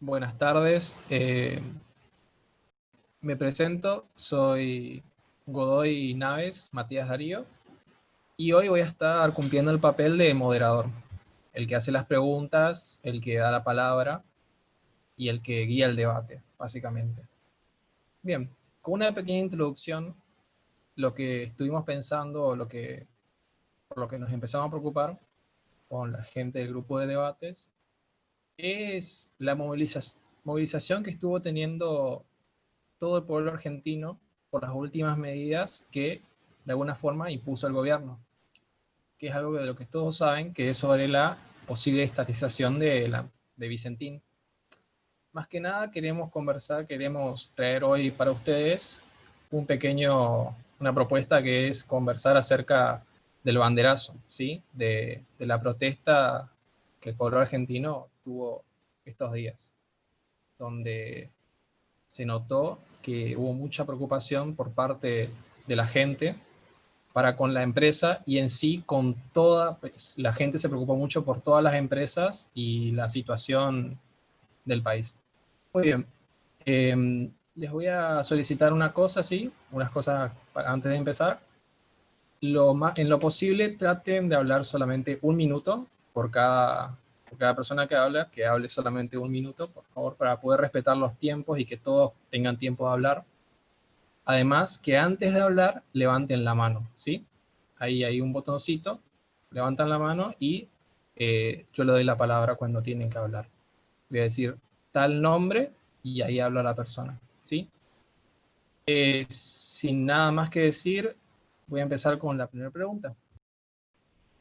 Buenas tardes. Me presento, soy Godoy Naves Matías Darío y hoy voy a estar cumpliendo el papel de moderador, el que hace las preguntas, el que da la palabra y el que guía el debate, básicamente. Bien, con una pequeña introducción, lo que estuvimos pensando, por lo que nos empezamos a preocupar con la gente del grupo de debates, es la movilización que estuvo teniendo todo el pueblo argentino por las últimas medidas que de alguna forma impuso el gobierno, que es algo de lo que todos saben, que es sobre la posible estatización de Vicentín. Más que nada queremos conversar, queremos traer hoy para ustedes una propuesta que es conversar acerca del banderazo, ¿sí? De la protesta que el pueblo argentino tuvo estos días, donde se notó que hubo mucha preocupación por parte de la gente para con la empresa y en sí con toda, pues, la gente se preocupó mucho por todas las empresas y la situación del país. Muy bien. Les voy a solicitar una cosa, sí, unas cosas antes de empezar. En lo posible traten de hablar solamente un minuto por cada persona que hable solamente un minuto, por favor, para poder respetar los tiempos y que todos tengan tiempo de hablar. Además, que antes de hablar, levanten la mano, ¿sí? Ahí hay un botoncito, levantan la mano y yo le doy la palabra cuando tienen que hablar. Voy a decir tal nombre y ahí habla la persona, ¿sí? Sin nada más que decir, voy a empezar con la primera pregunta.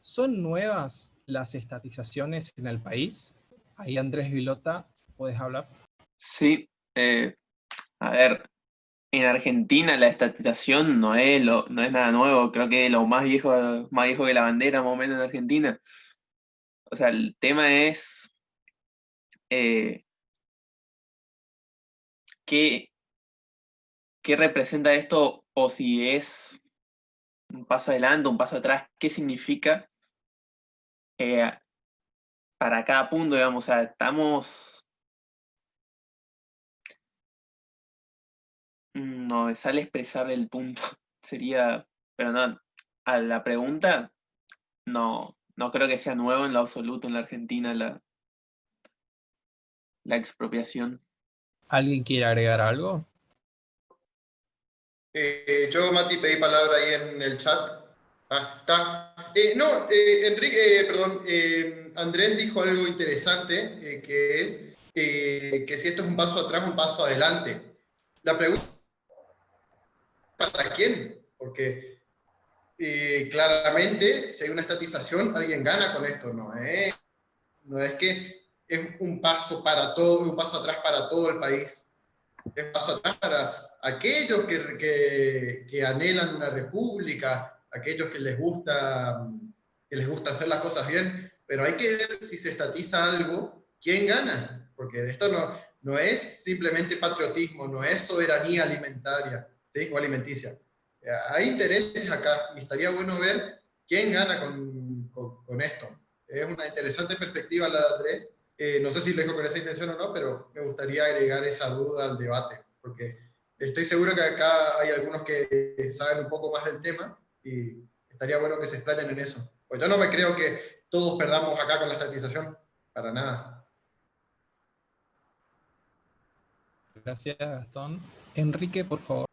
¿Son nuevas las estatizaciones en el país? Ahí Andrés Vilota, ¿puedes hablar? Sí, a ver, en Argentina la estatización no es nada nuevo, creo que es lo más viejo que la bandera, más o menos en Argentina. O sea, el tema es eh, qué, qué representa esto o si es un paso adelante, un paso atrás, qué significa eh, para cada punto, digamos. O sea, no me sale expresar el punto, sería, pero no, a la pregunta, no creo que sea nuevo en lo absoluto en la Argentina la expropiación. ¿Alguien quiere agregar algo? Yo, Mati, pedí palabra ahí en el chat. Ah, está. No, Enrique, perdón, Andrés dijo algo interesante, que es que si esto es un paso atrás, un paso adelante. La pregunta es ¿para quién? Porque claramente, si hay una estatización, alguien gana con esto, no es que es un paso para todo, un paso atrás para todo el país. Es paso atrás para aquellos que anhelan una república, aquellos que les gusta hacer las cosas bien, pero hay que ver si se estatiza algo, quién gana, porque esto no es simplemente patriotismo, no es soberanía alimentaria, ¿sí? O alimenticia. Hay intereses acá y estaría bueno ver quién gana con esto. Es una interesante perspectiva la de Andrés. No sé si lo dijo con esa intención o no, pero me gustaría agregar esa duda al debate, porque estoy seguro que acá hay algunos que saben un poco más del tema y estaría bueno que se explayen en eso. Pues yo no me creo que todos perdamos acá con la estatización, para nada. Gracias, Gastón. Enrique, por favor,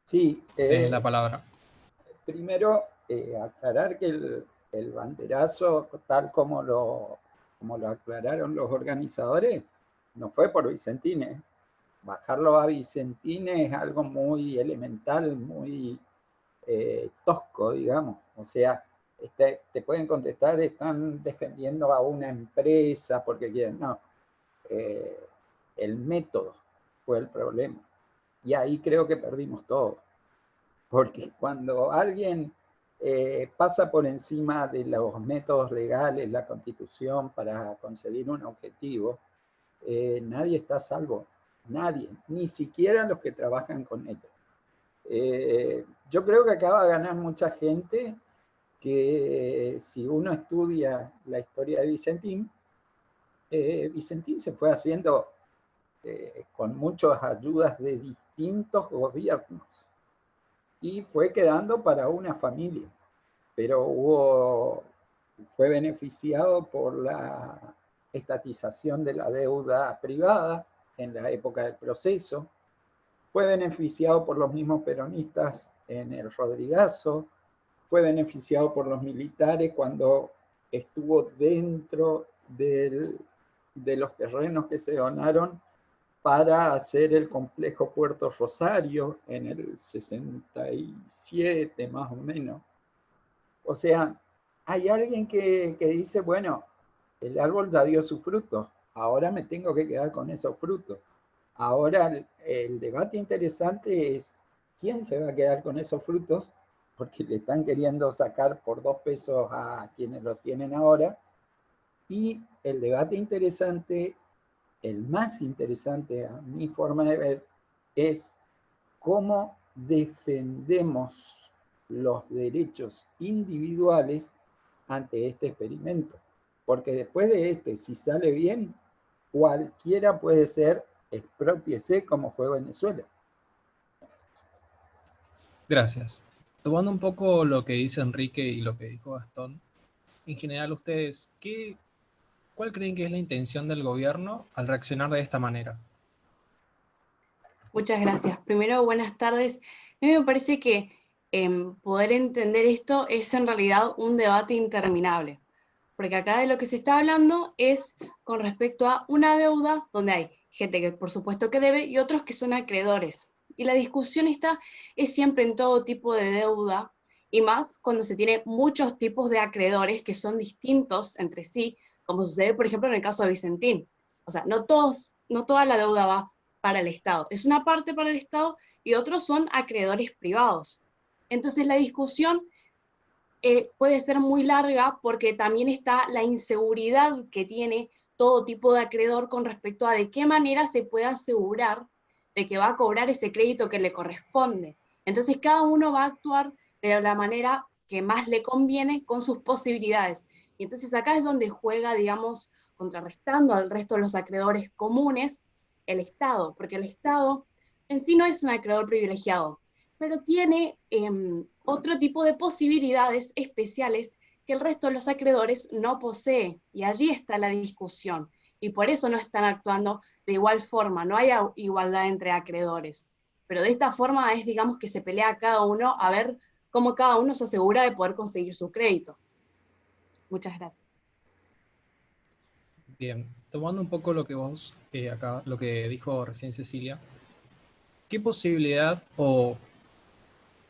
Sí, tienes la palabra. primero aclarar que el banderazo, tal como lo aclararon los organizadores, no fue por Vicentines. Bajarlo a Vicentines es algo muy elemental, muy tosco, digamos. O sea, te pueden contestar, están defendiendo a una empresa porque quieren. No, eh, el método fue el problema. Y ahí creo que perdimos todo. Porque cuando alguien pasa por encima de los métodos legales, la Constitución, para conseguir un objetivo, nadie está a salvo. Nadie, ni siquiera los que trabajan con ellos. Yo creo que acá va a ganar mucha gente que si uno estudia la historia de Vicentín, Vicentín se fue haciendo con muchas ayudas de distintos gobiernos y fue quedando para una familia, pero fue beneficiado por la estatización de la deuda privada en la época del Proceso, fue beneficiado por los mismos peronistas en el Rodrigazo, fue beneficiado por los militares cuando estuvo dentro de los terrenos que se donaron para hacer el complejo Puerto Rosario en el 67 más o menos. O sea, hay alguien que dice, bueno, el árbol ya dio sus frutos, ahora me tengo que quedar con esos frutos. Ahora el debate interesante es quién se va a quedar con esos frutos, porque le están queriendo sacar por 2 pesos a quienes los tienen ahora. Y el debate interesante, el más interesante a mi forma de ver, es cómo defendemos los derechos individuales ante este experimento. Porque después de si sale bien, cualquiera puede ser exprópiese como fue Venezuela. Gracias. Tomando un poco lo que dice Enrique y lo que dijo Gastón, en general ustedes, ¿cuál creen que es la intención del gobierno al reaccionar de esta manera? Muchas gracias. Primero, buenas tardes. A mí me parece que poder entender esto es en realidad un debate interminable, porque acá de lo que se está hablando es con respecto a una deuda donde hay gente que por supuesto que debe y otros que son acreedores. Y la discusión es siempre en todo tipo de deuda, y más cuando se tiene muchos tipos de acreedores que son distintos entre sí, como sucede, por ejemplo, en el caso de Vicentín. O sea, no toda la deuda va para el Estado. Es una parte para el Estado y otros son acreedores privados. Entonces la discusión puede ser muy larga porque también está la inseguridad que tiene todo tipo de acreedor con respecto a de qué manera se puede asegurar de que va a cobrar ese crédito que le corresponde. Entonces cada uno va a actuar de la manera que más le conviene con sus posibilidades. Y entonces acá es donde juega, digamos, contrarrestando al resto de los acreedores comunes, el Estado, porque el Estado en sí no es un acreedor privilegiado, pero tiene otro tipo de posibilidades especiales que el resto de los acreedores no posee. Y allí está la discusión. Y por eso no están actuando de igual forma, no hay igualdad entre acreedores. Pero de esta forma es, digamos, que se pelea cada uno a ver cómo cada uno se asegura de poder conseguir su crédito. Muchas gracias. Bien, tomando un poco lo que lo que dijo recién Cecilia, ¿qué posibilidad o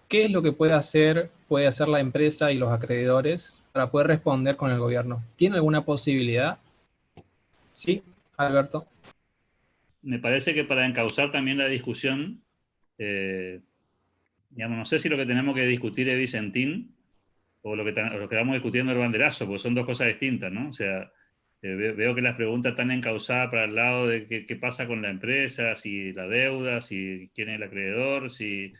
qué es lo que puede hacer la empresa y los acreedores para poder responder con el gobierno? ¿Tiene alguna posibilidad? Sí, Alberto. Me parece que para encauzar también la discusión, digamos, no sé si lo que tenemos que discutir es Vicentín o lo que estamos discutiendo es el banderazo, porque son dos cosas distintas, ¿no? O sea, veo que las preguntas están encauzadas para el lado de qué pasa con la empresa, si la deuda, si quién es el acreedor, si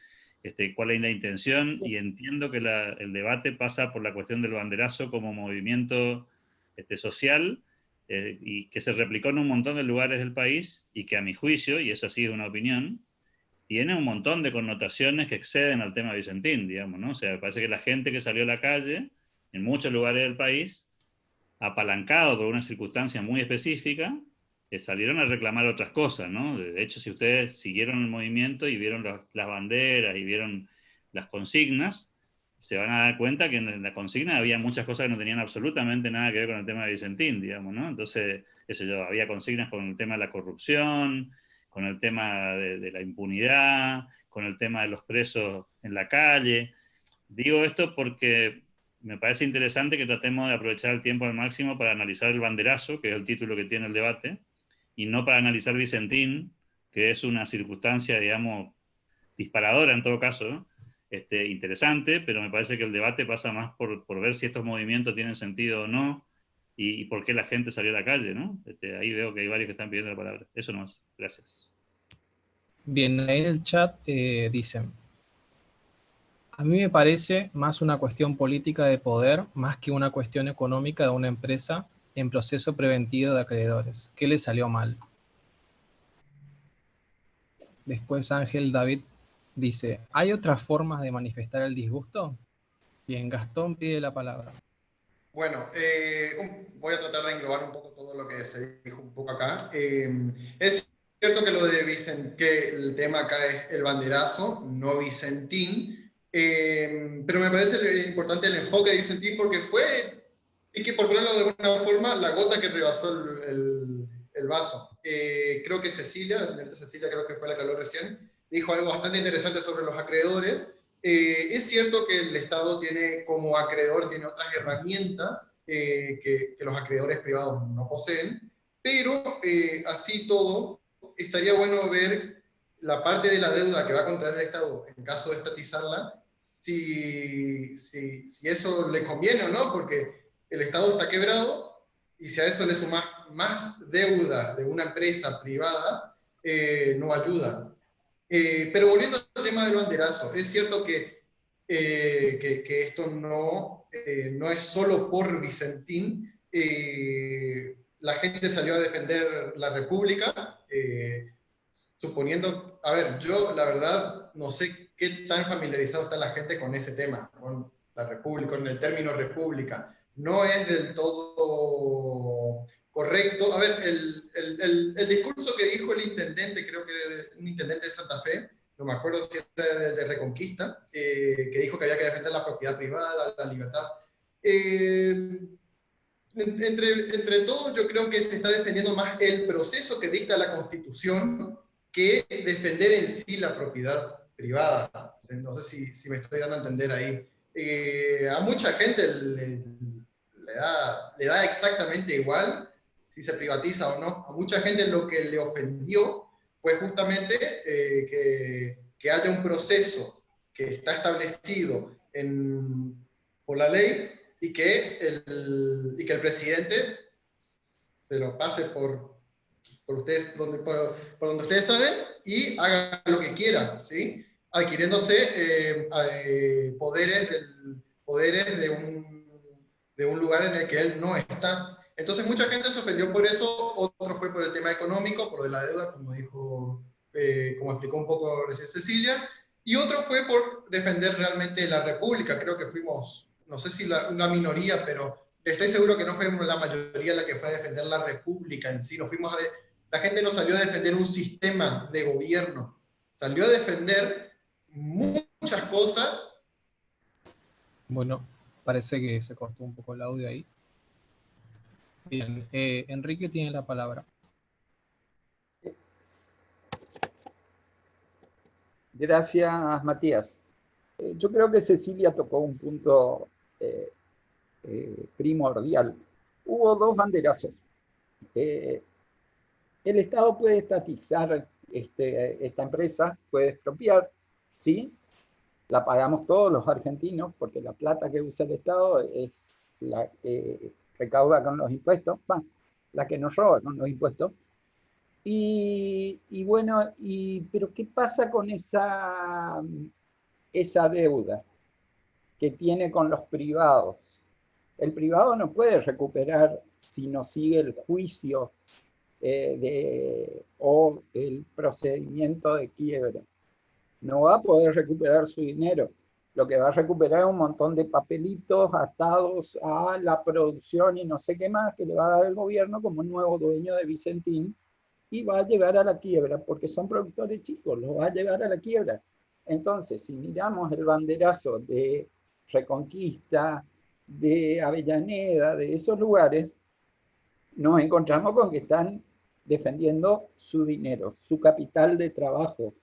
cuál es la intención, y entiendo que el debate pasa por la cuestión del banderazo como movimiento social, y que se replicó en un montón de lugares del país, y que a mi juicio, y eso sí es una opinión, tiene un montón de connotaciones que exceden al tema Vicentín, digamos, ¿no? O sea, me parece que la gente que salió a la calle, en muchos lugares del país, apalancado por una circunstancia muy específica, salieron a reclamar otras cosas, ¿no? De hecho, si ustedes siguieron el movimiento y vieron las banderas y vieron las consignas, se van a dar cuenta que en la consigna había muchas cosas que no tenían absolutamente nada que ver con el tema de Vicentín, digamos, ¿no? Entonces, había consignas con el tema de la corrupción, con el tema de la impunidad, con el tema de los presos en la calle. Digo esto porque me parece interesante que tratemos de aprovechar el tiempo al máximo para analizar el banderazo, que es el título que tiene el debate, y no para analizar Vicentín, que es una circunstancia, digamos, disparadora en todo caso, ¿no? Interesante, pero me parece que el debate pasa más por ver si estos movimientos tienen sentido o no, y por qué la gente salió a la calle, ¿no? Ahí veo que hay varios que están pidiendo la palabra. Eso nomás. Gracias. Bien, ahí en el chat dicen, a mí me parece más una cuestión política de poder, más que una cuestión económica de una empresa en proceso preventivo de acreedores. ¿Qué le salió mal? Después Ángel David dice, ¿hay otras formas de manifestar el disgusto? Bien, Gastón pide la palabra. Bueno, voy a tratar de englobar un poco todo lo que se dijo un poco acá. Es cierto que lo de que el tema acá es el banderazo, no Vicentín, pero me parece importante el enfoque de Vicentín porque y que por ponerlo de alguna forma, la gota que rebasó el vaso. Creo que Cecilia, la señorita Cecilia, creo que fue la que habló recién, dijo algo bastante interesante sobre los acreedores. Es cierto que el Estado tiene como acreedor, tiene otras herramientas que los acreedores privados no poseen, pero así todo, estaría bueno ver la parte de la deuda que va a contraer el Estado en caso de estatizarla, si eso le conviene o no, porque el Estado está quebrado y si a eso le sumas más deuda de una empresa privada, no ayuda. Pero volviendo al tema del banderazo, es cierto que esto no es solo por Vicentín. La gente salió a defender la República, suponiendo, a ver, yo la verdad no sé qué tan familiarizado está la gente con ese tema, con la República, con el término República. No es del todo correcto. A ver, el discurso que dijo el intendente, creo que un intendente de Santa Fe, no me acuerdo si era de Reconquista, que dijo que había que defender la propiedad privada, la libertad. Entre todos, yo creo que se está defendiendo más el proceso que dicta la Constitución que defender en sí la propiedad privada. No sé si me estoy dando a entender ahí. A mucha gente le da exactamente igual si se privatiza o no. A mucha gente lo que le ofendió fue justamente que haya un proceso que está establecido por la ley y que el presidente se lo pase por ustedes, por donde ustedes saben, y haga lo que quiera, ¿sí? Adquiriéndose poderes de un lugar en el que él no está. Entonces mucha gente se ofendió por eso, otro fue por el tema económico, por la deuda, como explicó un poco recién Cecilia, y otro fue por defender realmente la República. Creo que fuimos, no sé si una minoría, pero estoy seguro que no fue la mayoría la que fue a defender la República en sí. La gente no salió a defender un sistema de gobierno, salió a defender muchas cosas. Bueno, parece que se cortó un poco el audio ahí. Bien, Enrique tiene la palabra. Gracias, Matías. Yo creo que Cecilia tocó un punto primordial. Hubo dos banderazos. El Estado puede estatizar esta empresa, puede expropiar, ¿sí? La pagamos todos los argentinos, porque la plata que usa el Estado es la que recauda con los impuestos, la que nos roba con los impuestos. Y bueno, pero ¿qué pasa con esa deuda que tiene con los privados? El privado no puede recuperar si no sigue el juicio o el procedimiento de quiebra. No va a poder recuperar su dinero. Lo que va a recuperar es un montón de papelitos atados a la producción y no sé qué más que le va a dar el gobierno como nuevo dueño de Vicentín, y va a llegar a la quiebra, porque son productores chicos, lo va a llevar a la quiebra. Entonces, si miramos el banderazo de Reconquista, de Avellaneda, de esos lugares, nos encontramos con que están defendiendo su dinero, su capital de trabajo,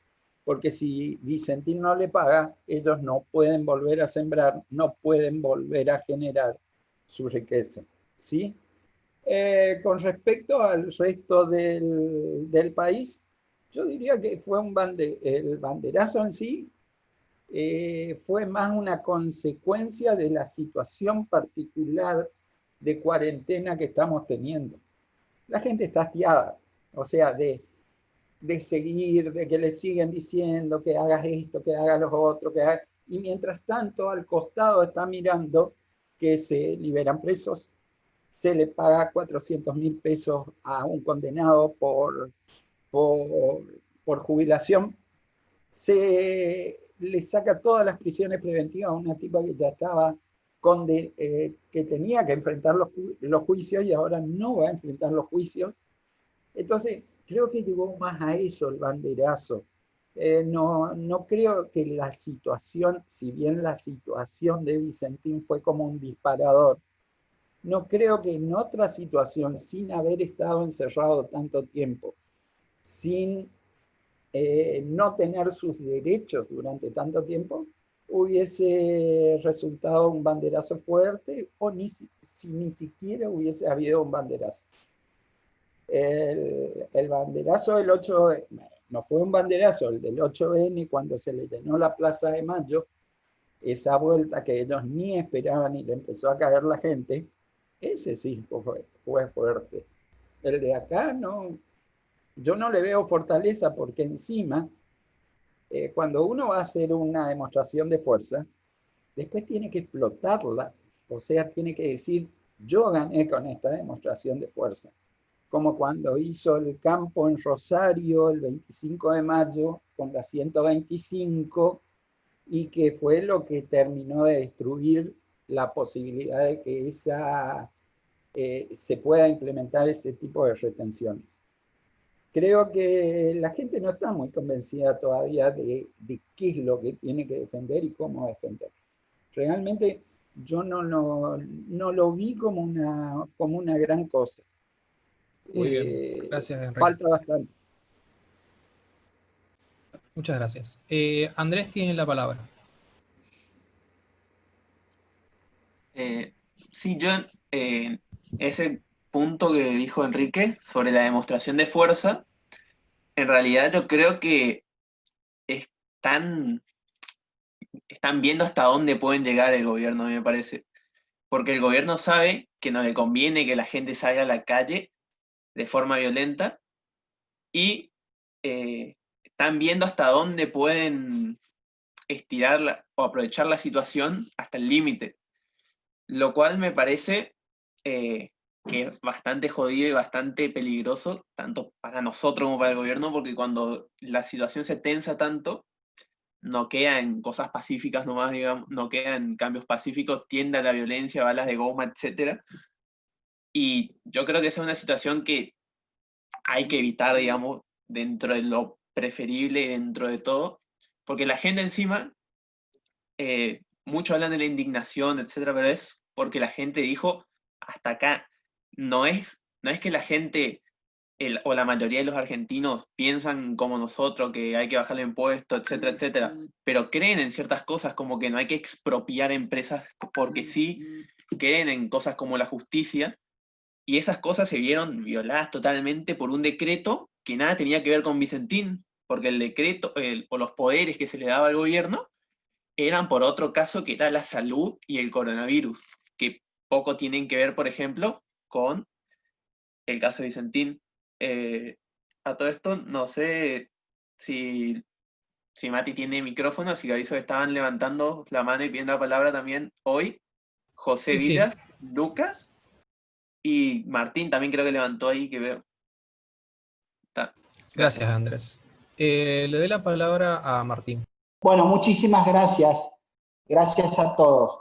porque si Vicentín no le paga, ellos no pueden volver a sembrar, no pueden volver a generar su riqueza, ¿sí? Con respecto al resto del país, yo diría que fue el banderazo en sí fue más una consecuencia de la situación particular de cuarentena que estamos teniendo. La gente está hastiada, o sea, de seguir, de que le siguen diciendo que hagas esto, que hagas lo otro, y mientras tanto al costado está mirando que se liberan presos, se le paga 400.000 pesos a un condenado por jubilación, se le saca todas las prisiones preventivas a una tipa que ya estaba que tenía que enfrentar los juicios y ahora no va a enfrentar los juicios. Entonces, creo que llegó más a eso el banderazo. No creo que la situación, si bien la situación de Vicentín fue como un disparador, no creo que en otra situación, sin haber estado encerrado tanto tiempo, sin no tener sus derechos durante tanto tiempo, hubiese resultado un banderazo fuerte o ni siquiera hubiese habido un banderazo. El banderazo del 8, no fue un banderazo, el del 8N, cuando se le llenó la Plaza de Mayo, esa vuelta que ellos ni esperaban y le empezó a caer la gente, ese sí fue fuerte. El de acá no, yo no le veo fortaleza porque encima, cuando uno va a hacer una demostración de fuerza, después tiene que explotarla, o sea, tiene que decir, yo gané con esta demostración de fuerza. Como cuando hizo el campo en Rosario el 25 de mayo con la 125, y que fue lo que terminó de destruir la posibilidad de que se pueda implementar ese tipo de retenciones. Creo que la gente no está muy convencida todavía de qué es lo que tiene que defender y cómo defender. Realmente yo no lo vi como una gran cosa. Muy bien, gracias, Enrique. Falta bastante. Muchas gracias. Andrés tiene la palabra. Sí, yo, ese punto que dijo Enrique sobre la demostración de fuerza, en realidad yo creo que están viendo hasta dónde pueden llegar el gobierno, me parece. Porque el gobierno sabe que no le conviene que la gente salga a la calle de forma violenta y están viendo hasta dónde pueden estirar o aprovechar la situación hasta el límite. Lo cual me parece que es bastante jodido y bastante peligroso, tanto para nosotros como para el gobierno, porque cuando la situación se tensa tanto, no queda en cosas pacíficas nomás, digamos, no queda en cambios pacíficos, tiende a la violencia, balas de goma, etc. Y yo creo que esa es una situación que hay que evitar, digamos, dentro de lo preferible, dentro de todo, porque la gente encima, muchos hablan de la indignación, etcétera, pero es porque la gente dijo, hasta acá, no es que la gente o la mayoría de los argentinos piensan como nosotros, que hay que bajar el impuesto, etcétera, etcétera, pero creen en ciertas cosas como que no hay que expropiar empresas porque sí, creen en cosas como la justicia, y esas cosas se vieron violadas totalmente por un decreto que nada tenía que ver con Vicentín, porque el decreto o los poderes que se le daba al gobierno eran por otro caso que era la salud y el coronavirus, que poco tienen que ver, por ejemplo, con el caso de Vicentín. A todo esto, no sé si Mati tiene micrófono, así que aviso que estaban levantando la mano y pidiendo la palabra también hoy. José Sí, Vilas, Lucas y Martín también creo que levantó ahí, que veo. Gracias, Andrés. Le doy la palabra a Martín. Bueno, muchísimas gracias. Gracias a todos.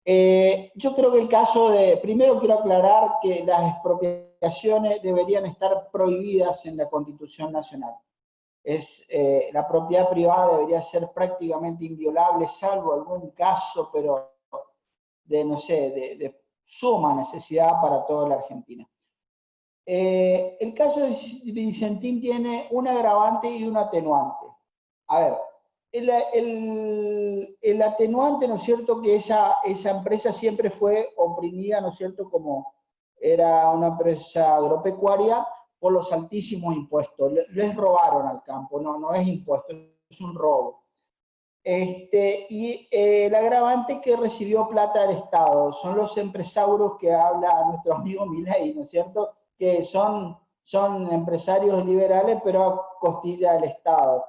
Yo creo que el caso primero quiero aclarar que las expropiaciones deberían estar prohibidas en la Constitución Nacional. La propiedad privada debería ser prácticamente inviolable, salvo algún caso, pero de suma necesidad para toda la Argentina. El caso de Vicentín tiene un agravante y un atenuante. A ver, el atenuante, ¿no es cierto?, que esa empresa siempre fue oprimida, ¿no es cierto?, como era una empresa agropecuaria, por los altísimos impuestos. Les robaron al campo, no es impuesto, es un robo. Y el agravante que recibió plata del Estado, son los empresarios que habla nuestro amigo Milei, ¿no es cierto?, que son empresarios liberales, pero a costilla del Estado.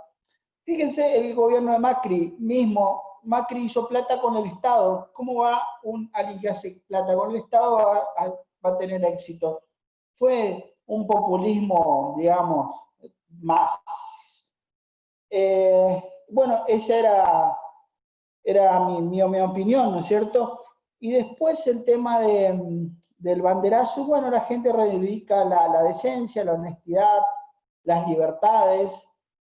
Fíjense, el gobierno de Macri mismo Macri hizo plata con el Estado. ¿Cómo va alguien que hace plata con el Estado va a tener éxito? Fue un populismo, digamos, más. Bueno, esa era mi opinión, ¿no es cierto? Y después el tema del banderazo, bueno, la gente reivindica la decencia, la honestidad, las libertades,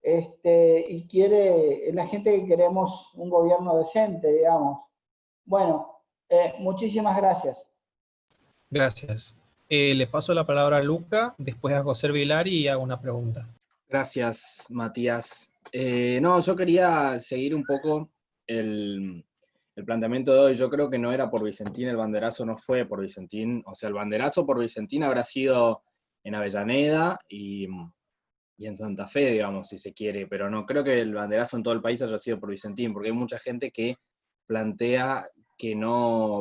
y quiere, la gente que queremos un gobierno decente, digamos. Bueno, muchísimas gracias. Gracias. Le paso la palabra a Luca, después a José Vilari y hago una pregunta. Gracias, Matías. No, yo quería seguir un poco el planteamiento de hoy. Yo creo que no era por Vicentín, el banderazo no fue por Vicentín. O sea, el banderazo por Vicentín habrá sido en Avellaneda y en Santa Fe, digamos, si se quiere, pero no creo que el banderazo en todo el país haya sido por Vicentín, porque hay mucha gente que plantea que no,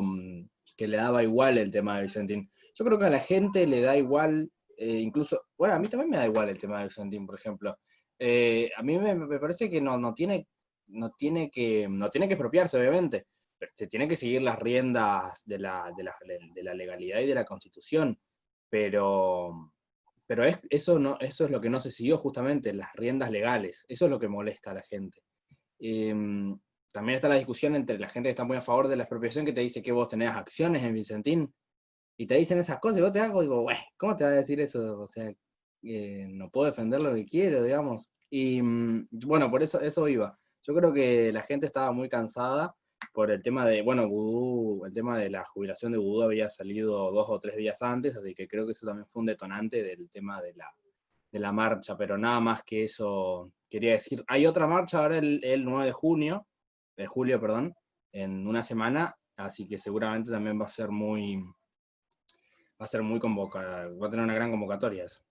que le daba igual el tema de Vicentín. Yo creo que a la gente le da igual, incluso, bueno, a mí también me da igual el tema de Vicentín, por ejemplo. A mí me parece que no tiene que expropiarse, obviamente, pero se tiene que seguir las riendas de la legalidad y de la Constitución, pero eso es lo que no se siguió justamente, las riendas legales. Eso es lo que molesta a la gente. También está la discusión entre la gente que está muy a favor de la expropiación, que te dice que vos tenés acciones en Vicentín, y te dicen esas cosas, y vos te hago, digo, ¿cómo te va a decir eso? O sea, no puedo defender lo que quiero, digamos. Y bueno, por eso iba. Yo creo que la gente estaba muy cansada por el tema de, bueno, Vudú, el tema de la jubilación de Vudú había salido 2 o 3 días antes, así que creo que eso también fue un detonante del tema de la marcha, pero nada más que eso quería decir. Hay otra marcha ahora el 9 de julio, perdón, en una semana, así que seguramente también va a ser muy convocada, va a tener una gran convocatoria eso.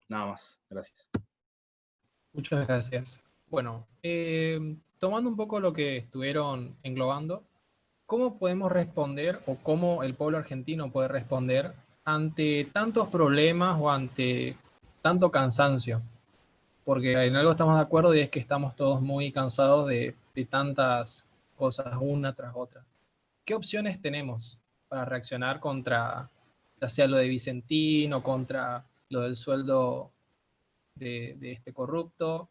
Nada más, gracias. Muchas gracias. Bueno, tomando un poco lo que estuvieron englobando, ¿cómo podemos responder o cómo el pueblo argentino puede responder ante tantos problemas o ante tanto cansancio? Porque en algo estamos de acuerdo y es que estamos todos muy cansados de tantas cosas una tras otra. ¿Qué opciones tenemos para reaccionar contra, ya sea lo de Vicentín o contra lo del sueldo de este corrupto?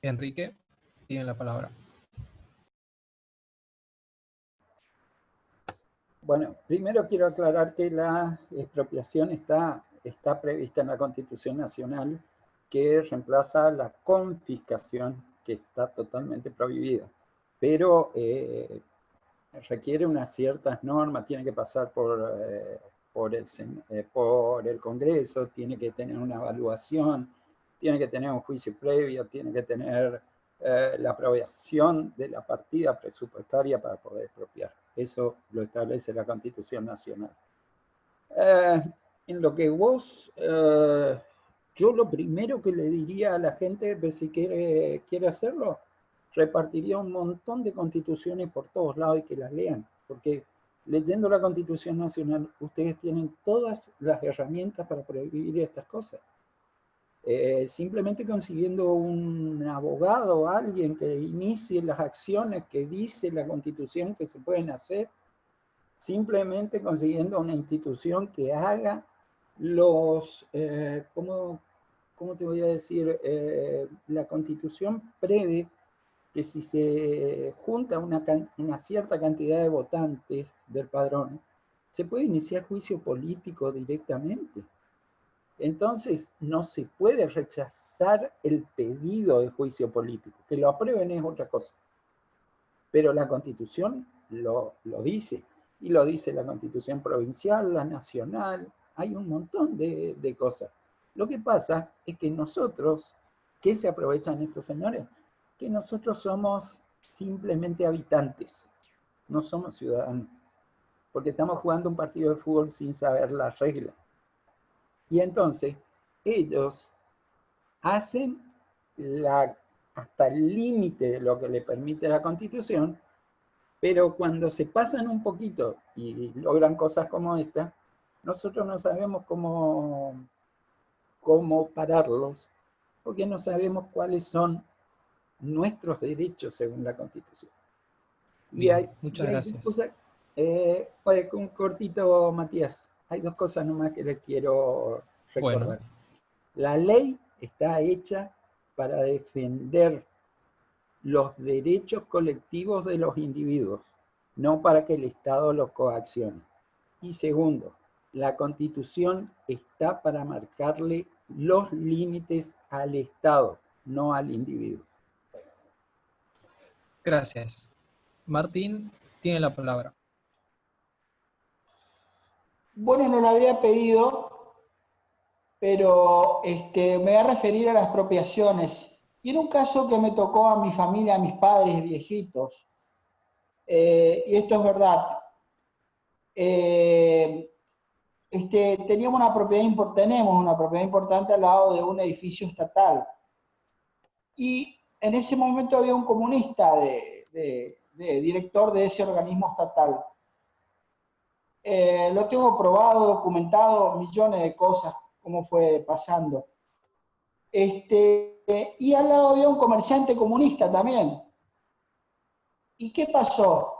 Enrique, tiene la palabra. Bueno, primero quiero aclarar que la expropiación está prevista en la Constitución Nacional, que reemplaza la confiscación, que está totalmente prohibida. Pero requiere unas ciertas normas, tiene que pasar por el Congreso, tiene que tener una evaluación, tiene que tener un juicio previo, tiene que tener la aprobación de la partida presupuestaria para poder expropiar. Eso lo establece la Constitución Nacional. En lo que vos, yo lo primero que le diría a la gente, si quiere hacerlo, repartiría un montón de constituciones por todos lados y que las lean, porque leyendo la Constitución Nacional, ustedes tienen todas las herramientas para prohibir estas cosas. Simplemente consiguiendo un abogado, alguien que inicie las acciones que dice la Constitución que se pueden hacer, simplemente consiguiendo una institución que haga los, ¿cómo te voy a decir? La Constitución prevé que si se junta una cierta cantidad de votantes del padrón, se puede iniciar juicio político directamente. Entonces, no se puede rechazar el pedido de juicio político. Que lo aprueben es otra cosa. Pero la Constitución lo dice. Y lo dice la Constitución provincial, la nacional. Hay un montón de cosas. Lo que pasa es que nosotros, ¿qué se aprovechan estos señores? Que nosotros somos simplemente habitantes. No somos ciudadanos. Porque estamos jugando un partido de fútbol sin saber las reglas. Y entonces, ellos hacen hasta el límite de lo que le permite la Constitución, Pero cuando se pasan un poquito y logran cosas como esta, nosotros no sabemos cómo pararlos, porque no sabemos cuáles son nuestros derechos según la Constitución. Bien, muchas gracias. Cosas, oye, un cortito, Matías, hay dos cosas nomás que les quiero recordar. Bueno. La ley está hecha para defender los derechos colectivos de los individuos, no para que el Estado los coaccione. Y segundo, la Constitución está para marcarle los límites al Estado, no al individuo. Gracias. Martín tiene la palabra. Bueno, no lo había pedido, pero me voy a referir a las expropiaciones. Y en un caso que me tocó a mi familia, a mis padres viejitos, y esto es verdad, tenemos una propiedad importante al lado de un edificio estatal. Y en ese momento había un comunista de director de ese organismo estatal. Lo tengo probado, documentado, millones de cosas, cómo fue pasando. Y al lado había un comerciante comunista también. ¿Y qué pasó?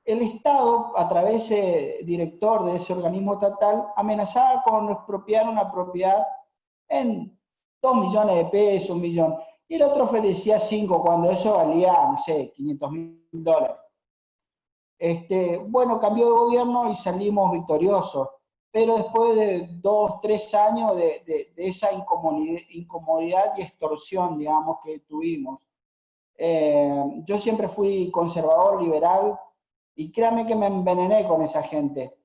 El Estado, a través del director de ese organismo estatal, amenazaba con expropiar una propiedad en 2 millones de pesos, 1 millón. Y el otro ofrecía 5, cuando eso valía, no sé, $500.000. Bueno, cambió de gobierno y salimos victoriosos. Pero después de 2, 3 años de esa incomodidad y extorsión, digamos, que tuvimos. Yo siempre fui conservador, liberal, y créanme que me envenené con esa gente.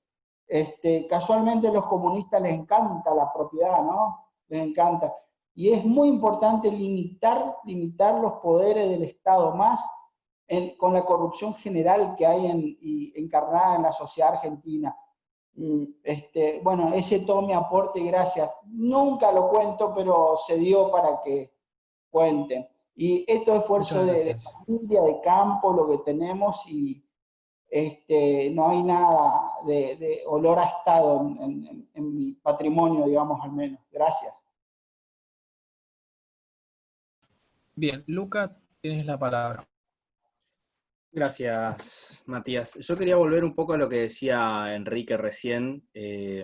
Casualmente a los comunistas les encanta la propiedad, ¿no? Les encanta. Y es muy importante limitar los poderes del Estado, más con la corrupción general que hay encarnada en la sociedad argentina. Bueno, ese es todo mi aporte, gracias. Nunca lo cuento, pero se dio para que cuenten. Y esto es esfuerzo de familia, de campo, lo que tenemos, y no hay nada de olor a Estado en mi patrimonio, digamos, al menos. Gracias. Bien, Luca, tienes la palabra. Gracias, Matías. Yo quería volver un poco a lo que decía Enrique recién. Es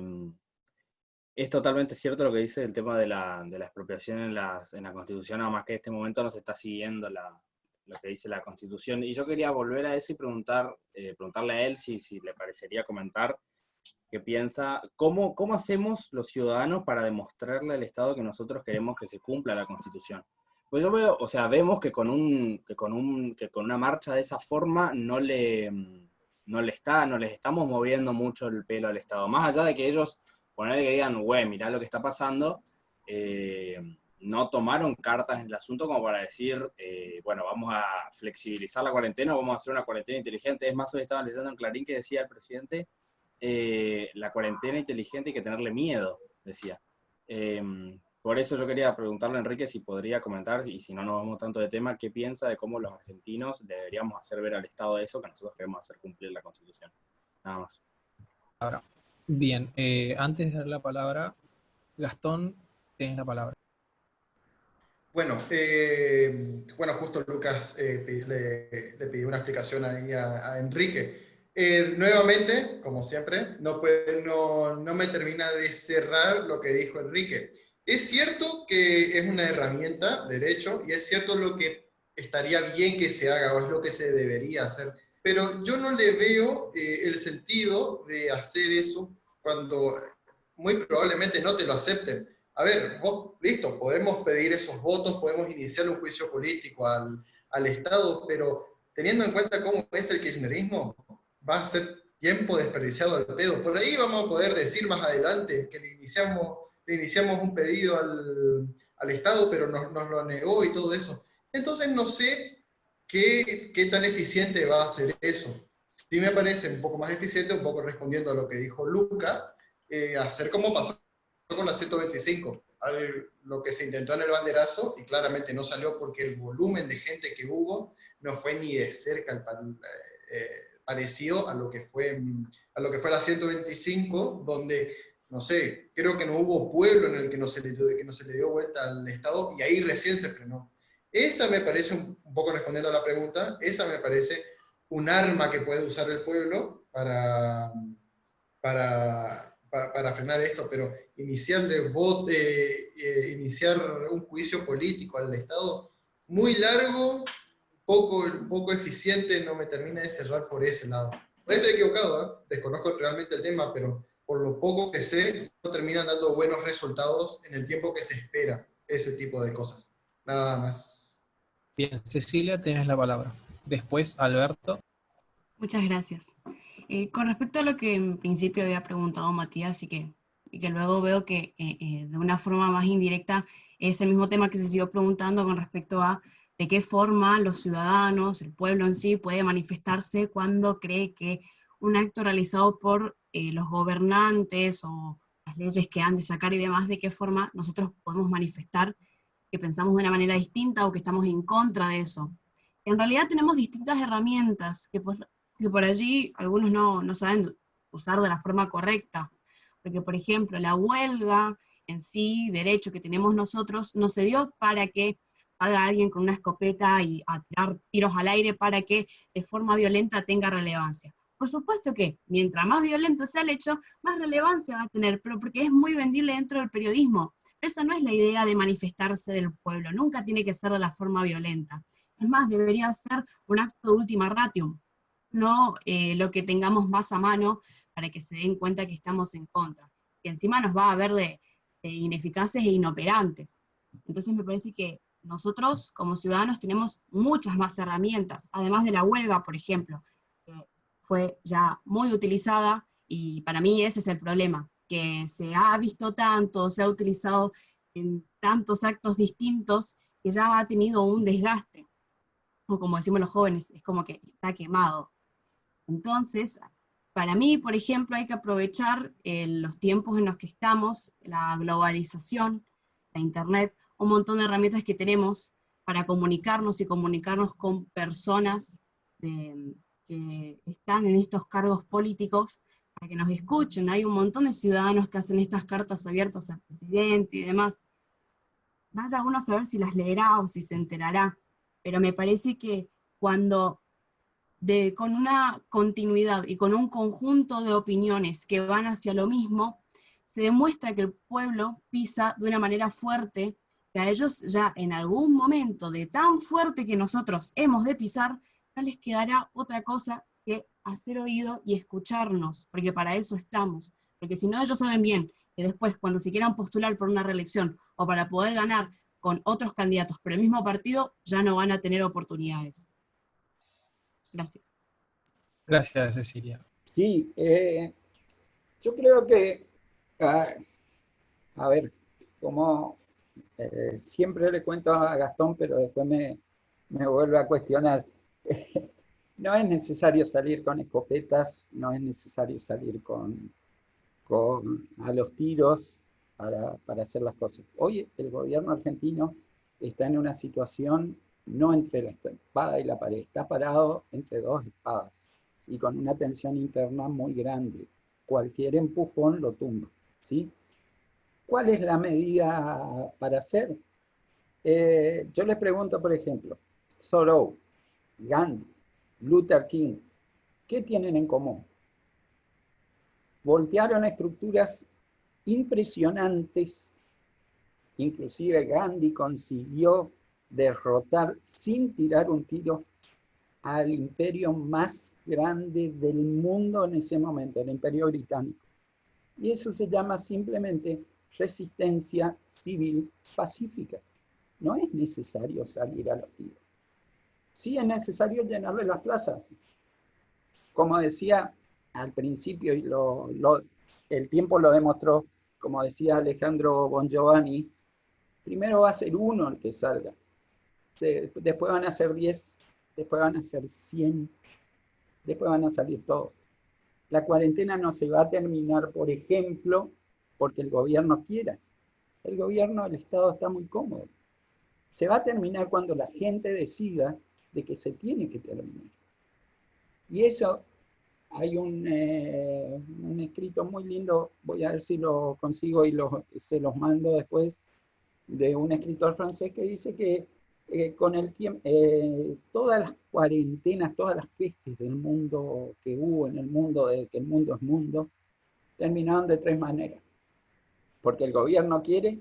totalmente cierto lo que dice el tema de la expropiación en la Constitución, nada más que en este momento no se está siguiendo lo que dice la Constitución. Y yo quería volver a eso y preguntarle a él si le parecería comentar qué piensa, cómo hacemos los ciudadanos para demostrarle al Estado que nosotros queremos que se cumpla la Constitución. Pues yo veo, vemos que con una marcha de esa forma no les estamos moviendo mucho el pelo al Estado. Más allá de que ellos, poner que digan, güey, mirá lo que está pasando, no tomaron cartas en el asunto como para decir, bueno, vamos a flexibilizar la cuarentena, vamos a hacer una cuarentena inteligente. Es más, hoy estaban leyendo en Clarín que decía el presidente, la cuarentena inteligente hay que tenerle miedo, decía. Por eso yo quería preguntarle a Enrique si podría comentar, y si no nos vamos tanto de tema, qué piensa de cómo los argentinos deberíamos hacer ver al Estado eso que nosotros queremos hacer cumplir la Constitución. Nada más. Ahora, bien, antes de dar la palabra, Gastón, tienes la palabra. Bueno, justo Lucas le pidió una explicación ahí a Enrique. Nuevamente, como siempre, no me termina de cerrar lo que dijo Enrique. Es cierto que es una herramienta, derecho, y es cierto lo que estaría bien que se haga, o es lo que se debería hacer, pero yo no le veo el sentido de hacer eso cuando muy probablemente no te lo acepten. A ver, vos, listo, podemos pedir esos votos, podemos iniciar un juicio político al Estado, pero teniendo en cuenta cómo es el kirchnerismo, va a ser tiempo desperdiciado al pedo. Por ahí vamos a poder decir más adelante que le iniciamos un pedido al Estado, pero nos lo negó y todo eso. Entonces no sé qué tan eficiente va a ser eso. Sí me parece un poco más eficiente, un poco respondiendo a lo que dijo Luca, hacer como pasó con la 125, lo que se intentó en el banderazo, y claramente no salió porque el volumen de gente que hubo no fue ni de cerca parecido a lo que fue la 125, donde, no sé, creo que no hubo pueblo en el que no se le dio vuelta al Estado, y ahí recién se frenó. Esa me parece, un poco respondiendo a la pregunta, esa me parece un arma que puede usar el pueblo para frenar esto, pero iniciar un juicio político al Estado muy largo, poco eficiente, no me termina de cerrar por ese lado. Por ahí estoy equivocado, ¿eh? Desconozco realmente el tema, pero por lo poco que sé, no terminan dando buenos resultados en el tiempo que se espera ese tipo de cosas. Nada más. Bien, Cecilia, tienes la palabra. Después, Alberto. Muchas gracias. Con respecto a lo que en principio había preguntado Matías y que luego veo que de una forma más indirecta es el mismo tema que se siguió preguntando con respecto a de qué forma los ciudadanos, el pueblo en sí, puede manifestarse cuando cree que un acto realizado por los gobernantes o las leyes que han de sacar y demás, de qué forma nosotros podemos manifestar que pensamos de una manera distinta o que estamos en contra de eso. En realidad tenemos distintas herramientas que por allí algunos no saben usar de la forma correcta. Porque, por ejemplo, la huelga en sí, derecho que tenemos nosotros, no se dio para que salga alguien con una escopeta y a tirar tiros al aire para que de forma violenta tenga relevancia. Por supuesto que mientras más violento sea el hecho, más relevancia va a tener, pero porque es muy vendible dentro del periodismo. Pero esa no es la idea de manifestarse del pueblo, nunca tiene que ser de la forma violenta. Es más, debería ser un acto de ultima ratio, no lo que tengamos más a mano para que se den cuenta que estamos en contra. Y encima nos va a ver de ineficaces e inoperantes. Entonces me parece que nosotros como ciudadanos tenemos muchas más herramientas, además de la huelga, por ejemplo, que fue ya muy utilizada, y para mí ese es el problema, que se ha visto tanto, se ha utilizado en tantos actos distintos, que ya ha tenido un desgaste, o como decimos los jóvenes, es como que está quemado. Entonces, para mí, por ejemplo, hay que aprovechar los tiempos en los que estamos, la globalización, la internet, un montón de herramientas que tenemos para comunicarnos y comunicarnos con personas que están en estos cargos políticos, para que nos escuchen. Hay un montón de ciudadanos que hacen estas cartas abiertas al presidente y demás. Vaya uno a saber si las leerá o si se enterará, pero me parece que cuando con una continuidad y con un conjunto de opiniones que van hacia lo mismo, se demuestra que el pueblo pisa de una manera fuerte, que a ellos ya en algún momento de tan fuerte que nosotros hemos de pisar, no les quedará otra cosa que hacer oído y escucharnos, porque para eso estamos. Porque si no, ellos saben bien que después, cuando se quieran postular por una reelección o para poder ganar con otros candidatos por el mismo partido, ya no van a tener oportunidades. Gracias. Gracias, Cecilia. Sí, yo creo que, a ver, como siempre le cuento a Gastón, pero después me vuelve a cuestionar. No es necesario salir con escopetas, no es necesario salir a los tiros para hacer las cosas. Hoy el gobierno argentino está en una situación no entre la espada y la pared, está parado entre dos espadas y con una tensión interna muy grande. Cualquier empujón lo tumba, ¿sí? ¿Cuál es la medida para hacer? Yo les pregunto, por ejemplo, Thoreau, Gandhi, Luther King, ¿qué tienen en común? Voltearon estructuras impresionantes, inclusive Gandhi consiguió derrotar sin tirar un tiro al imperio más grande del mundo en ese momento, el imperio británico. Y eso se llama simplemente resistencia civil pacífica. No es necesario salir a los tiros. Sí es necesario llenarle las plazas. Como decía al principio, y el tiempo lo demostró, como decía Alejandro Bongiovanni, primero va a ser uno el que salga. Después van a ser 10, después van a ser 100, después van a salir todos. La cuarentena no se va a terminar, por ejemplo, porque el gobierno quiera. El gobierno, el Estado está muy cómodo. Se va a terminar cuando la gente decida de que se tiene que terminar. Y eso, hay un escrito muy lindo, voy a ver si lo consigo y se los mando después, de un escritor francés que dice que con el tiempo, todas las cuarentenas, todas las pestes del mundo que hubo en el mundo, de que el mundo es mundo, terminaron de tres maneras. Porque el gobierno quiere,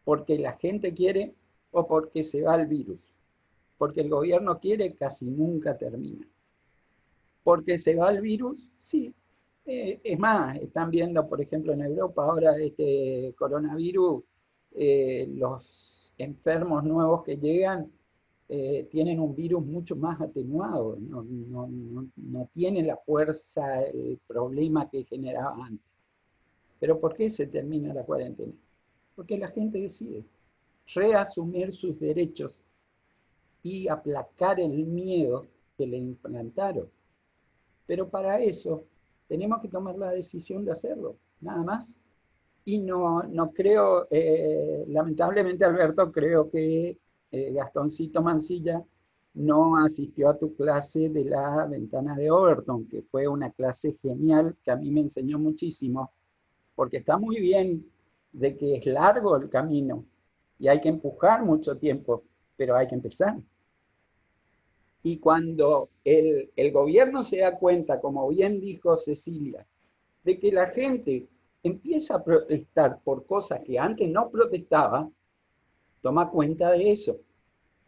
porque la gente quiere o porque se va el virus. Porque el gobierno quiere, casi nunca termina. Porque se va el virus, sí. Es más, están viendo, por ejemplo, en Europa ahora este coronavirus, los enfermos nuevos que llegan tienen un virus mucho más atenuado, no tienen la fuerza, el problema que generaba antes. ¿Pero por qué se termina la cuarentena? Porque la gente decide reasumir sus derechos y aplacar el miedo que le implantaron. Pero para eso tenemos que tomar la decisión de hacerlo, nada más. Y no creo, lamentablemente Alberto, creo que Gastoncito Mancilla no asistió a tu clase de la ventana de Overton, que fue una clase genial que a mí me enseñó muchísimo, porque está muy bien de que es largo el camino y hay que empujar mucho tiempo, pero hay que empezar. Y cuando el gobierno se da cuenta, como bien dijo Cecilia, de que la gente empieza a protestar por cosas que antes no protestaba, toma cuenta de eso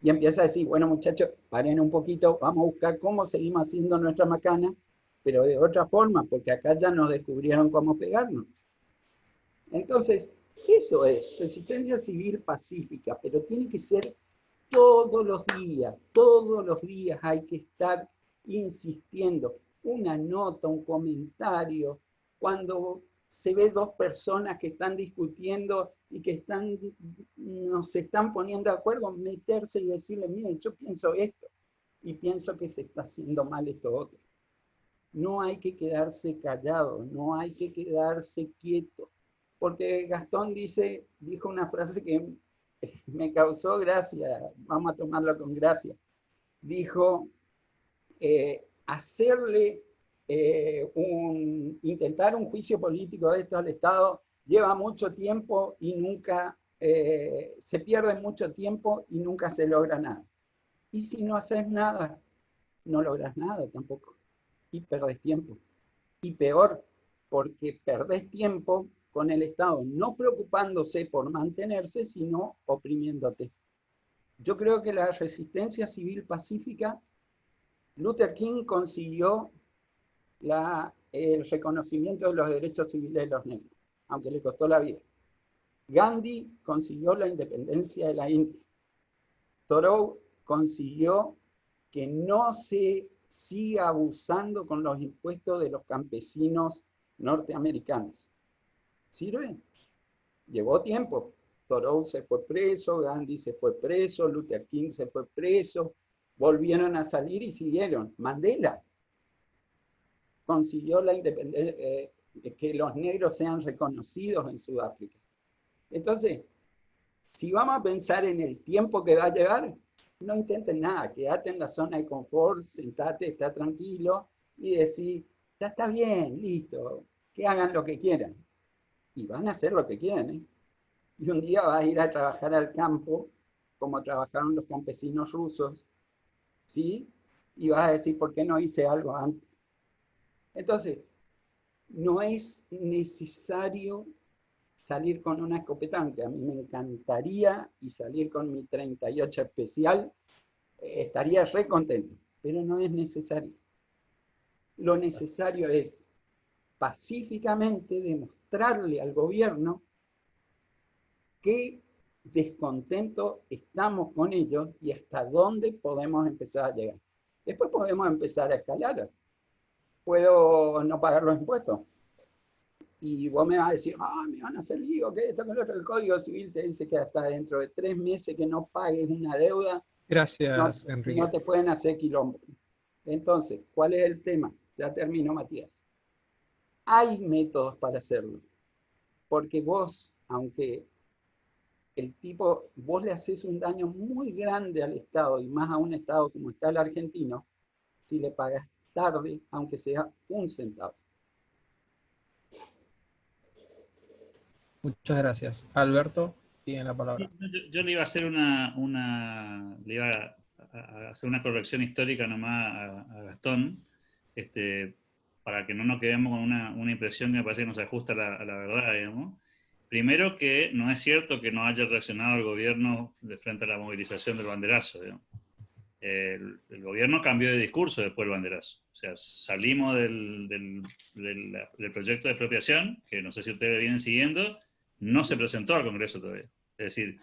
y empieza a decir, bueno muchachos, paren un poquito, vamos a buscar cómo seguimos haciendo nuestra macana, pero de otra forma, porque acá ya nos descubrieron cómo pegarnos. Entonces, eso es resistencia civil pacífica, pero tiene que ser todos los días hay que estar insistiendo. Una nota, un comentario, cuando se ve dos personas que están discutiendo y que no se están poniendo de acuerdo, meterse y decirle, miren, yo pienso esto y pienso que se está haciendo mal esto otro. No hay que quedarse callado, no hay que quedarse quieto, porque Gastón dijo una frase que me causó gracia, vamos a tomarlo con gracia. Dijo, intentar un juicio político de esto al Estado lleva mucho tiempo y nunca, se pierde mucho tiempo y nunca se logra nada. Y si no haces nada, no logras nada tampoco. Y perdés tiempo. Y peor, porque perdés tiempo con el Estado, no preocupándose por mantenerse, sino oprimiéndote. Yo creo que la resistencia civil pacífica, Luther King consiguió el reconocimiento de los derechos civiles de los negros, aunque le costó la vida. Gandhi consiguió la independencia de la India. Thoreau consiguió que no se siga abusando con los impuestos de los campesinos norteamericanos. ¿Sirve? Llevó tiempo. Thoreau se fue preso, Gandhi se fue preso, Luther King se fue preso, volvieron a salir y siguieron. Mandela consiguió la independencia, que los negros sean reconocidos en Sudáfrica. Entonces, si vamos a pensar en el tiempo que va a llevar, no intenten nada, quédate en la zona de confort, sentate, está tranquilo y decir, ya está bien, listo, que hagan lo que quieran. Y van a hacer lo que quieran, ¿eh? Y un día vas a ir a trabajar al campo, como trabajaron los campesinos rusos, ¿sí? Y vas a decir, ¿por qué no hice algo antes? Entonces, no es necesario salir con una escopeta, aunque a mí me encantaría, y salir con mi 38 especial, estaría re contento, pero no es necesario. Lo necesario es pacíficamente demostrarle al gobierno qué descontento estamos con ellos y hasta dónde podemos empezar a llegar. Después podemos empezar a escalar. Puedo no pagar los impuestos. Y vos me vas a decir, me van a hacer lío, que esto, que lo otro. El Código Civil te dice que hasta dentro de 3 meses que no pagues una deuda, Gracias, Enrique. no te pueden hacer quilombo. Entonces, ¿cuál es el tema? Ya terminó, Matías. Hay métodos para hacerlo. Porque vos, aunque vos le haces un daño muy grande al Estado, y más a un Estado como está el argentino, si le pagas tarde, aunque sea un centavo. Muchas gracias. Alberto, tiene la palabra. Yo le iba a hacer le iba a hacer una corrección histórica nomás a Gastón, para que no nos quedemos con una impresión que me parece que no se ajusta a la verdad, digamos. Primero, que no es cierto que no haya reaccionado el gobierno de frente a la movilización del banderazo, digamos. El gobierno cambió de discurso después del banderazo. O sea, salimos del proyecto de expropiación, que no sé si ustedes vienen siguiendo, no se presentó al Congreso todavía. Es decir,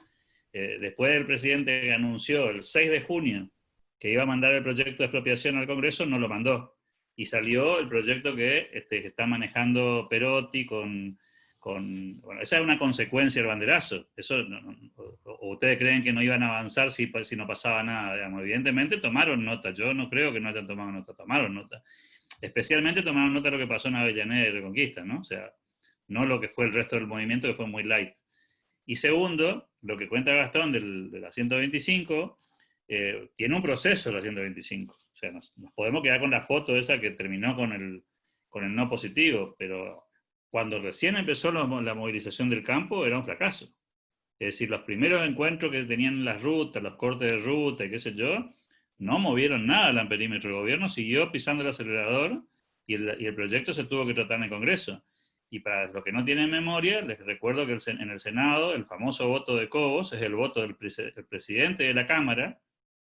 después el presidente que anunció el 6 de junio que iba a mandar el proyecto de expropiación al Congreso, no lo mandó. Y salió el proyecto que está manejando Perotti bueno, esa es una consecuencia del banderazo. Eso, o ustedes creen que no iban a avanzar si no pasaba nada, digamos. Evidentemente tomaron nota. Yo no creo que no hayan tomado nota, tomaron nota. Especialmente tomaron nota de lo que pasó en Avellaneda y Reconquista, ¿no? O sea, no lo que fue el resto del movimiento, que fue muy light. Y segundo, lo que cuenta Gastón de la 125, tiene un proceso la 125. O sea, nos podemos quedar con la foto esa que terminó con el no positivo, pero cuando recién empezó la movilización del campo era un fracaso. Es decir, los primeros encuentros que tenían las rutas, los cortes de ruta y qué sé yo, no movieron nada al amperímetro. El gobierno siguió pisando el acelerador y el proyecto se tuvo que tratar en el Congreso. Y para los que no tienen memoria, les recuerdo que en el Senado el famoso voto de Cobos es el voto del presidente de la Cámara,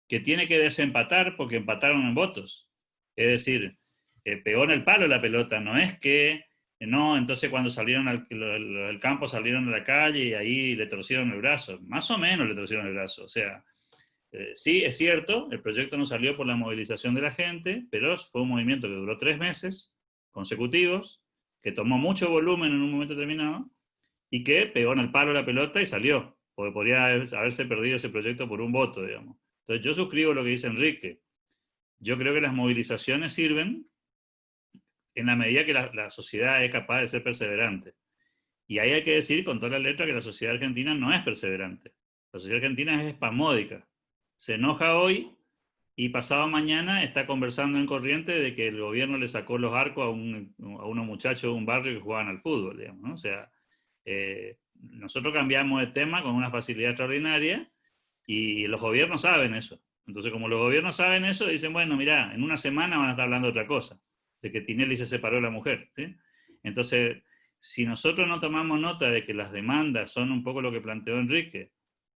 que tiene que desempatar porque empataron en votos. Es decir, pegó en el palo la pelota, no es que, no, entonces cuando salieron al campo salieron a la calle y ahí le torcieron el brazo, más o menos le torcieron el brazo, o sea, sí, es cierto, el proyecto no salió por la movilización de la gente, pero fue un movimiento que duró 3 meses consecutivos, que tomó mucho volumen en un momento determinado, y que pegó en el palo la pelota y salió, porque podría haberse perdido ese proyecto por un voto, digamos. Entonces yo suscribo lo que dice Enrique. Yo creo que las movilizaciones sirven en la medida que la sociedad es capaz de ser perseverante. Y ahí hay que decir con toda la letra que la sociedad argentina no es perseverante. La sociedad argentina es espasmódica. Se enoja hoy y pasado mañana está conversando en corriente de que el gobierno le sacó los arcos a unos muchachos de un barrio que jugaban al fútbol, digamos, ¿no? O sea, nosotros cambiamos de tema con una facilidad extraordinaria y los gobiernos saben eso. Entonces, como los gobiernos saben eso, dicen, bueno, mirá, en una semana van a estar hablando de otra cosa, de que Tinelli se separó de la mujer, ¿sí? Entonces, si nosotros no tomamos nota de que las demandas son un poco lo que planteó Enrique,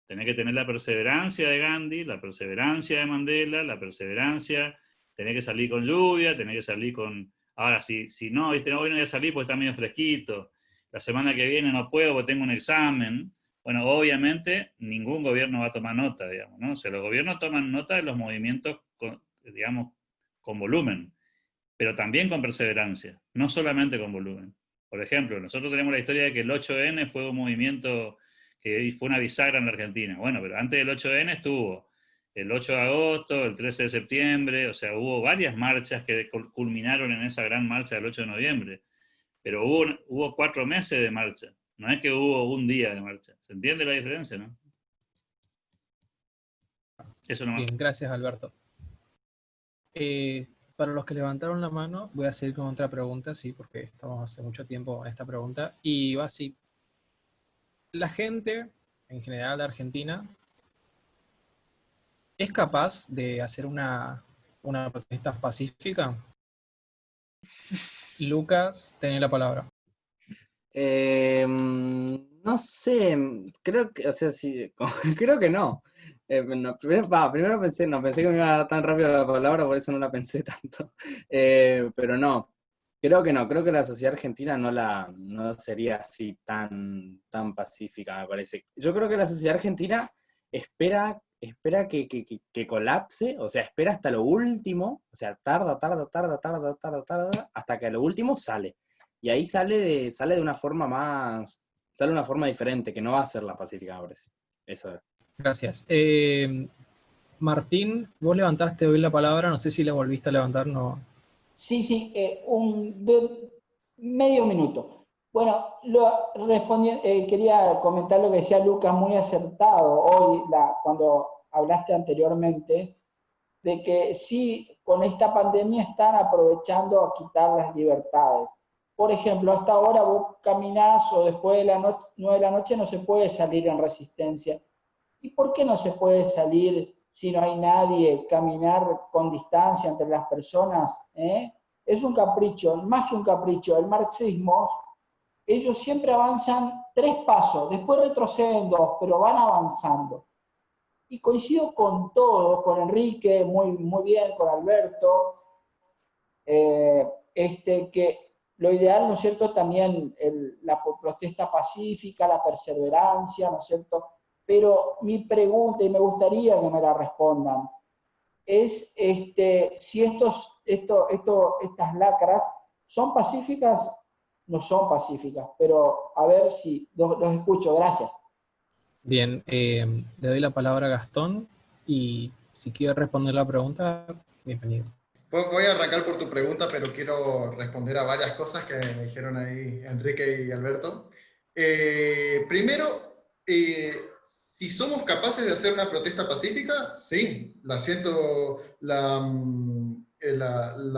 tenés que tener la perseverancia de Gandhi, la perseverancia de Mandela, la perseverancia, tenés que salir con lluvia, tenés que salir con... Ahora, si no, ¿viste? Hoy no voy a salir porque está medio fresquito, la semana que viene no puedo porque tengo un examen. Bueno, obviamente ningún gobierno va a tomar nota, digamos, ¿no? O sea, los gobiernos toman nota de los movimientos, digamos, con volumen, pero también con perseverancia, no solamente con volumen. Por ejemplo, nosotros tenemos la historia de que el 8N fue un movimiento que fue una bisagra en la Argentina. Bueno, pero antes del 8N estuvo el 8 de agosto, el 13 de septiembre, o sea, hubo varias marchas que culminaron en esa gran marcha del 8 de noviembre, pero hubo 4 meses de marcha, no es que hubo un día de marcha. ¿Se entiende la diferencia, no? Eso nomás. Bien, gracias, Alberto. Para los que levantaron la mano, voy a seguir con otra pregunta, sí, porque estamos hace mucho tiempo en esta pregunta, y va así. La gente, en general de Argentina, ¿es capaz de hacer una protesta pacífica? Lucas, tenés la palabra. No sé, creo que, o sea, sí, creo que no. Primero pensé que me iba a dar tan rápido la palabra, por eso no la pensé tanto. Pero no, creo que no, creo que la sociedad argentina no sería así tan pacífica, me parece. Yo creo que la sociedad argentina espera que colapse, o sea, espera hasta lo último, o sea, tarda, hasta que a lo último sale. Y ahí sale de una forma diferente, que no va a ser la pacífica, me parece. Eso es. Gracias. Martín, vos levantaste hoy la palabra, no sé si la volviste a levantar, no. Sí, medio minuto. Bueno, quería comentar lo que decía Lucas, muy acertado. Hoy, cuando hablaste anteriormente, de que sí, con esta pandemia están aprovechando a quitar las libertades. Por ejemplo, hasta ahora vos caminás o después de las 9 de la noche no se puede salir en Resistencia. ¿Y por qué no se puede salir si no hay nadie, caminar con distancia entre las personas? Es un capricho, más que un capricho. El marxismo, ellos siempre avanzan 3 pasos, después retroceden 2, pero van avanzando. Y coincido con todos, con Enrique, muy bien, con Alberto, que lo ideal, ¿no es cierto?, también la protesta pacífica, la perseverancia, ¿no es cierto? Pero mi pregunta, y me gustaría que me la respondan, es si estas lacras son pacíficas, no son pacíficas, pero a ver si los escucho, gracias. Bien, le doy la palabra a Gastón y si quiere responder la pregunta, bienvenido. Voy a arrancar por tu pregunta, pero quiero responder a varias cosas que me dijeron ahí Enrique y Alberto. Primero, si somos capaces de hacer una protesta pacífica, sí, la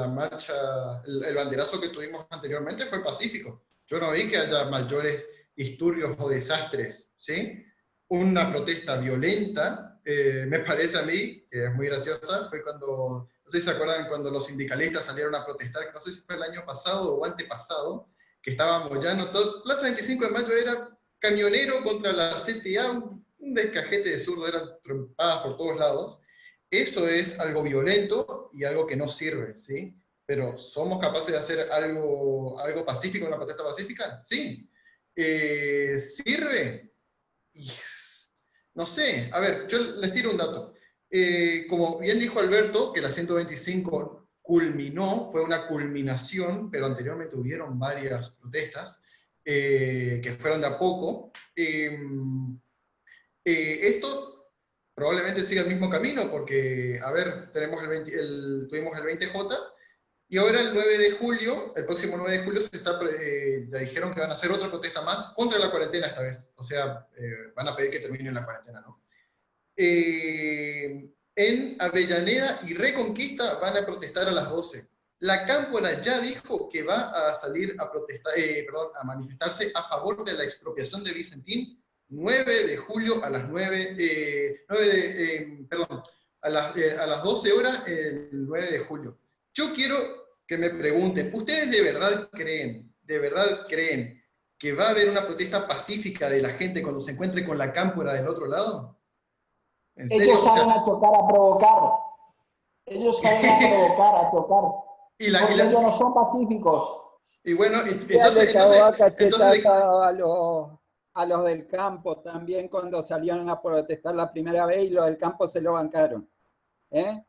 marcha, el banderazo que tuvimos anteriormente fue pacífico. Yo no vi que haya mayores disturbios o desastres, ¿sí? Una protesta violenta, me parece a mí, que es muy graciosa, fue cuando, no sé si se acuerdan, cuando los sindicalistas salieron a protestar, que no sé si fue el año pasado o antepasado, que estábamos ya, no todo, Plaza 25 de Mayo era camionero contra la CTA, un descajete de zurdo, eran trompadas por todos lados. Eso es algo violento y algo que no sirve, ¿sí? Pero ¿somos capaces de hacer algo pacífico, una protesta pacífica? Sí. ¿Sirve? No sé, a ver, yo les tiro un dato. Como bien dijo Alberto, que la 125 culminó, fue una culminación, pero anteriormente hubieron varias protestas que fueron de a poco. Esto probablemente siga el mismo camino, porque, a ver, tuvimos el 20J, y ahora el 9 de julio, el próximo 9 de julio, ya dijeron que van a hacer otra protesta más contra la cuarentena esta vez. O sea, van a pedir que termine la cuarentena, ¿no? En Avellaneda y Reconquista van a protestar a las 12. La Cámpora ya dijo que va a salir a protestar, a manifestarse a favor de la expropiación de Vicentín 9 de julio a las a las 12 horas el 9 de julio. Yo quiero que me pregunten, ¿ustedes de verdad creen que va a haber una protesta pacífica de la gente cuando se encuentre con la Cámpora del otro lado? ¿En serio? Ellos salen a chocar, a provocar. Ellos salen a provocar, a chocar. Porque ellos no son pacíficos. Y bueno, entonces a los del campo también cuando salieron a protestar la primera vez y los del campo se lo bancaron.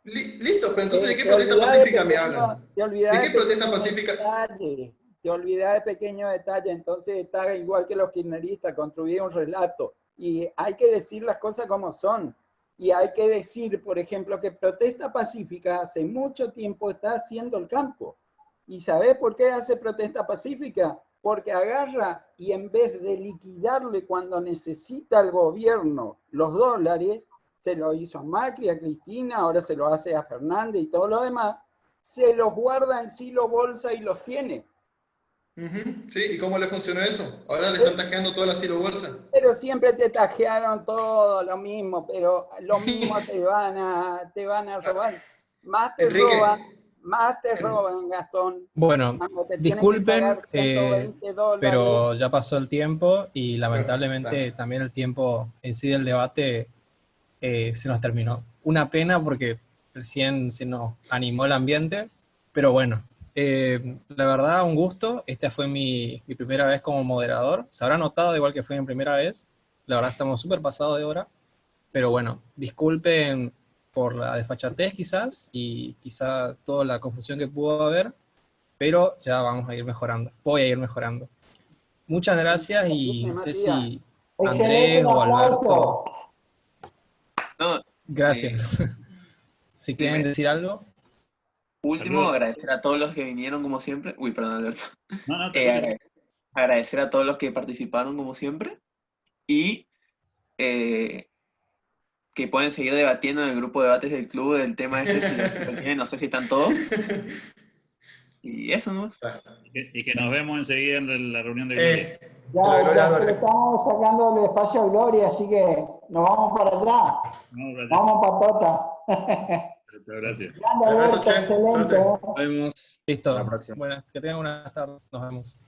Listo, pero entonces ¿de qué protesta pacífica me hablan? ¿De qué protesta pacífica? Te olvidás de pequeños detalles, entonces está igual que los kirchneristas, construir un relato. Y hay que decir las cosas como son. Y hay que decir, por ejemplo, que protesta pacífica hace mucho tiempo está haciendo el campo. ¿Y sabés por qué hace protesta pacífica? Porque agarra y en vez de liquidarle cuando necesita el gobierno los dólares, se lo hizo a Macri, a Cristina, ahora se lo hace a Fernández y todo lo demás, se los guarda en silo bolsa y los tiene. Sí, ¿y cómo le funcionó eso? Ahora le están tajeando toda la silo bolsa. Pero siempre te tajearon todo lo mismo, pero lo mismo te van a robar. Más te roban, Gastón. Bueno, disculpen, pero ya pasó el tiempo y lamentablemente también el tiempo en sí del debate se nos terminó. Una pena porque recién se nos animó el ambiente, pero bueno, la verdad un gusto. Esta fue mi primera vez como moderador. Se habrá notado igual que fue mi primera vez. La verdad estamos súper pasados de hora, pero bueno, disculpen por la desfachatez quizás y quizás toda la confusión que pudo haber, pero ya vamos a ir mejorando. Voy a ir mejorando. Muchas gracias y no sé si Andrés o Alberto... No, gracias. Si quieren decir algo. Último, agradecer a todos los que vinieron como siempre. Uy, perdón, Alberto. No, agradecer a todos los que participaron como siempre. Y que pueden seguir debatiendo en el grupo de debates del club del tema este, si lo tienen, no sé si están todos. Y eso, ¿no? Y que nos vemos enseguida en la reunión de Gloria. Ya le estamos sacando el espacio a Gloria, así que nos vamos para allá. Vamos para Tota. Muchas gracias. Grande, Alberto, excelente. Nos vemos. Listo. La próxima. Buenas, que tengan buenas tardes. Nos vemos.